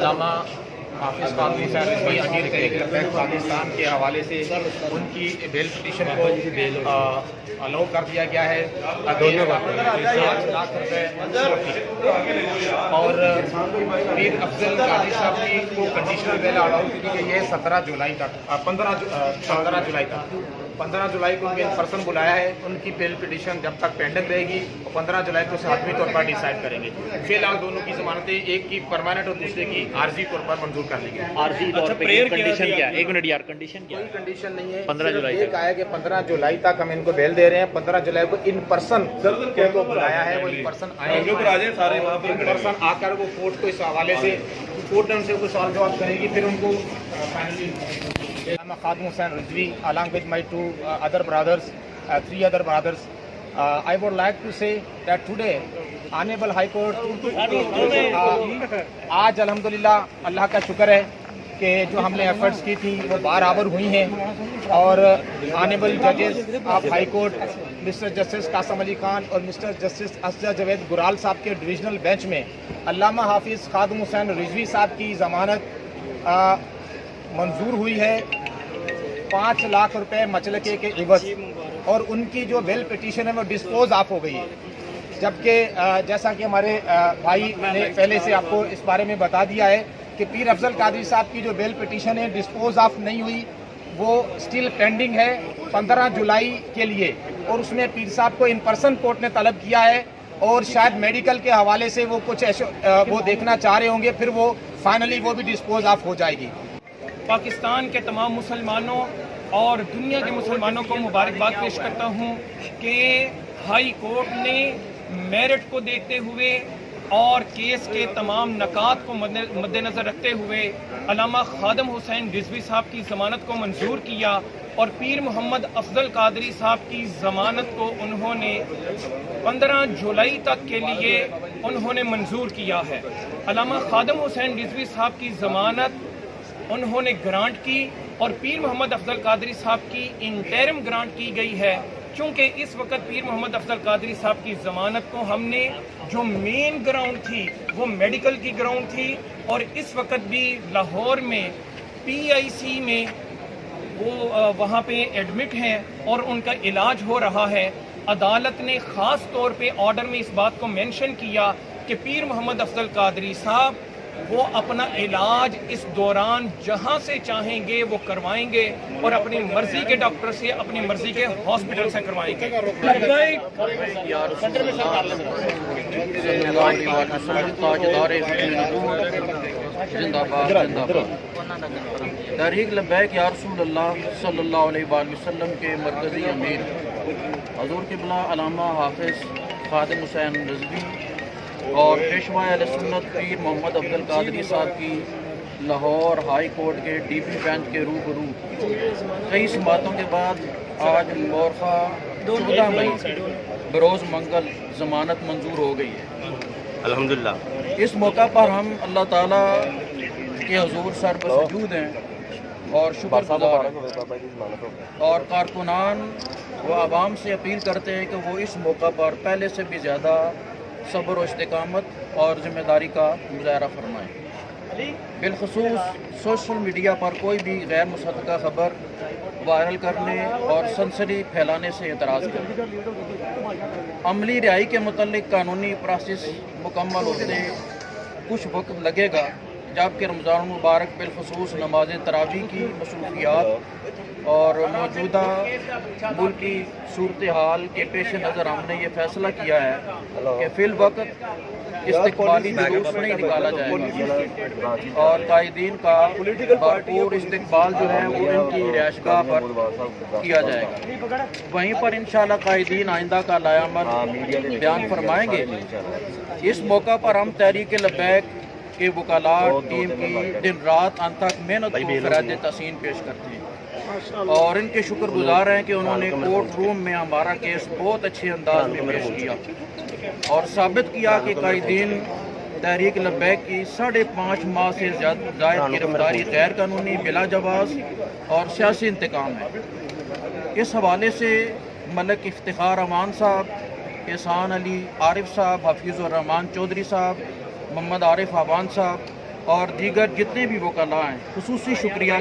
علامہ حافظ قادری حسین رضوی امیر تحریک پاکستان کے حوالے سے ان کی بیل پٹیشن کو الاؤ کر دیا گیا ہے 5 لاکھ روپے اور پیر افضل قادری صاحب کی کو کنڈیشنل بیل الاؤ کی گئی ہے 17 جولائی تک 15 جولائی کو ان پرسن بلایا ہے. ان کی بیل پٹیشن جب تک پینڈنگ رہے گی 15 جولائی کو حتمی طور پر ڈیسائیڈ کریں گے. فی الحال دونوں کی ضمانتیں ایک کی پرماننٹ اور دوسرے کی عارضی طور پر منظور کر لی گئی. عارضی طور پہ کنڈیشن کیا ہے؟ ایک منٹ یار، کنڈیشن کیا ہے؟ کوئی کنڈیشن نہیں ہے. 15 جولائی یہ کہا ہے کہ 15 جولائی تک ہم ان کو بیل دے رہے ہیں. 15 جولائی کو ان پرسن کو بلایا ہے. وہ ان پرسن آئے سارے وہاں پر ان پرسن آ کر وہ کورٹ کو اس حوالے سے کورٹ نے ان سے کوئی سوال جواب کرے گی. پھر ان کو Khadim Hussain Rizvi along with my 2 other brothers, 3 other brothers, I would like to say that today Honorable High Court آج الحمدللہ اللہ کا شکر ہے کہ جو ہم نے ایفرٹس کی تھی وہ برابر ہوئی ہیں اور آنریبل ججز of high court Mr Justice Qasim Ali Khan اور مسٹر جسٹس اسجد جاوید گرال صاحب کے ڈویژنل بینچ میں علامہ حافظ خادم حسین رضوی صاحب کی ضمانت منظور ہوئی ہے 5 لاکھ روپے مچلکے کے عوض، اور ان کی جو بیل پٹیشن ہے وہ ڈسپوز آف ہو گئی ہے. جبکہ جیسا کہ ہمارے بھائی نے پہلے سے آپ کو اس بارے میں بتا دیا ہے کہ پیر افضل قادری صاحب کی جو بیل پٹیشن ہے ڈسپوز آف نہیں ہوئی، وہ اسٹل پینڈنگ ہے 15 جولائی کے لیے. اور اس میں پیر صاحب کو ان پرسن کورٹ نے طلب کیا ہے اور شاید میڈیکل کے حوالے سے وہ کچھ وہ دیکھنا چاہ رہے ہوں گے، پھر وہ فائنلی وہ بھی ڈسپوز آف ہو جائے گی. پاکستان کے تمام مسلمانوں اور دنیا کے مسلمانوں کو مبارکباد پیش کرتا ہوں کہ ہائی کورٹ نے میرٹ کو دیکھتے ہوئے اور کیس کے تمام نکات کو مد نظر رکھتے ہوئے علامہ خادم حسین رضوی صاحب کی ضمانت کو منظور کیا اور پیر محمد افضل قادری صاحب کی ضمانت کو انہوں نے 15 جولائی تک کے لیے انہوں نے منظور کیا ہے. علامہ خادم حسین رضوی صاحب کی ضمانت انہوں نے گرانٹ کی اور پیر محمد افضل قادری صاحب کی انٹرم گرانٹ کی گئی ہے. چونکہ اس وقت پیر محمد افضل قادری صاحب کی ضمانت کو ہم نے جو مین گراؤنڈ تھی وہ میڈیکل کی گراؤنڈ تھی، اور اس وقت بھی لاہور میں PIC میں وہ وہاں پہ ایڈمٹ ہیں اور ان کا علاج ہو رہا ہے. عدالت نے خاص طور پہ آرڈر میں اس بات کو مینشن کیا کہ پیر محمد افضل قادری صاحب وہ اپنا علاج اس دوران جہاں سے چاہیں گے وہ کروائیں گے اور اپنی مرضی کے ڈاکٹر سے اپنی مرضی کے ہاسپٹل سے کروائیں گے. تحریک لبیک یا رسول اللہ صلی اللہ علیہ وآلہ وسلم کے مرکزی امیر حضور قبلہ علامہ حافظ خادم حسین رضوی اور پیشوا اہل سنت پیر محمد افضل قادری صاحب کی لاہور ہائی کورٹ کے DP بینچ کے روبرو کئی سماعتوں کے بعد آج مورخہ 14 مئی بروز منگل ضمانت منظور ہو گئی ہے. الحمدللہ. اس موقع پر ہم اللہ تعالیٰ کے حضور سر بسجود ہیں اور شکر گزار ہیں اور کارکنان و عوام سے اپیل کرتے ہیں کہ وہ اس موقع پر پہلے سے بھی زیادہ صبر و استقامت اور ذمہ داری کا مظاہرہ فرمائیں. بالخصوص سوشل میڈیا پر کوئی بھی غیر مصدقہ خبر وائرل کرنے اور سنسنی پھیلانے سے اعتراض کریں. عملی رہائی کے متعلق قانونی پروسیس مکمل ہوتے کچھ وقت لگے گا، جبکہ رمضان المبارک بالخصوص نماز تراویح کی مصروفیات اور موجودہ ملکی صورتحال کے پیش نظر ہم نے یہ فیصلہ کیا ہے کہ فی الوقت استقبالی جلوس نہیں نکالا جائے گا اور قائدین کا بھرپور استقبال جو ہے وہ ان کی رہائش گاہ پر کیا جائے گا. وہیں پر انشاءاللہ قائدین آئندہ کا لائحہ بیان فرمائیں گے. اس موقع پر ہم تحریک لبیک کے وکلاء ٹیم کی دن رات ان تک محنت کو خراج تحسین پیش کرتے ہیں اور ان کے شکر گزار ہیں کہ انہوں نے کورٹ روم میں ہمارا کیس بہت اچھے انداز میں پیش کیا اور ثابت کیا کہ قائدین تحریک لبیک کی 5.5 ماہ سے زائد گرفتاری غیر قانونی بلا جواز اور سیاسی انتقام ہے. اس حوالے سے ملک افتخار امان صاحب، احسان علی عارف صاحب، حفیظ الرحمان چودھری صاحب، محمد عارف آبان صاحب، اور دیگر جتنے بھی وکلاء ہیں خصوصی شکریہ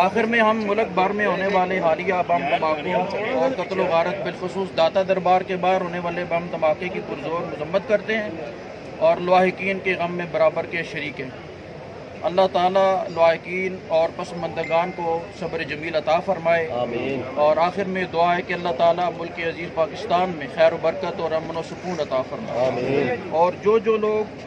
آخر میں ہم ملک بھر میں ہونے والے حالیہ بم دھماکوں اور قتل و غارت بالخصوص داتا دربار کے باہر ہونے والے بم دھماکے کی پرزور مذمت کرتے ہیں اور لاحقین کے غم میں برابر کے شریک ہیں۔ اللہ تعالیٰ لاحقین اور پسماندگان کو صبر جمیل عطا فرمائے، اور آخر میں دعا ہے کہ اللہ تعالیٰ ملک عزیز پاکستان میں خیر و برکت اور امن و سکون عطا فرمائے، اور جو لوگ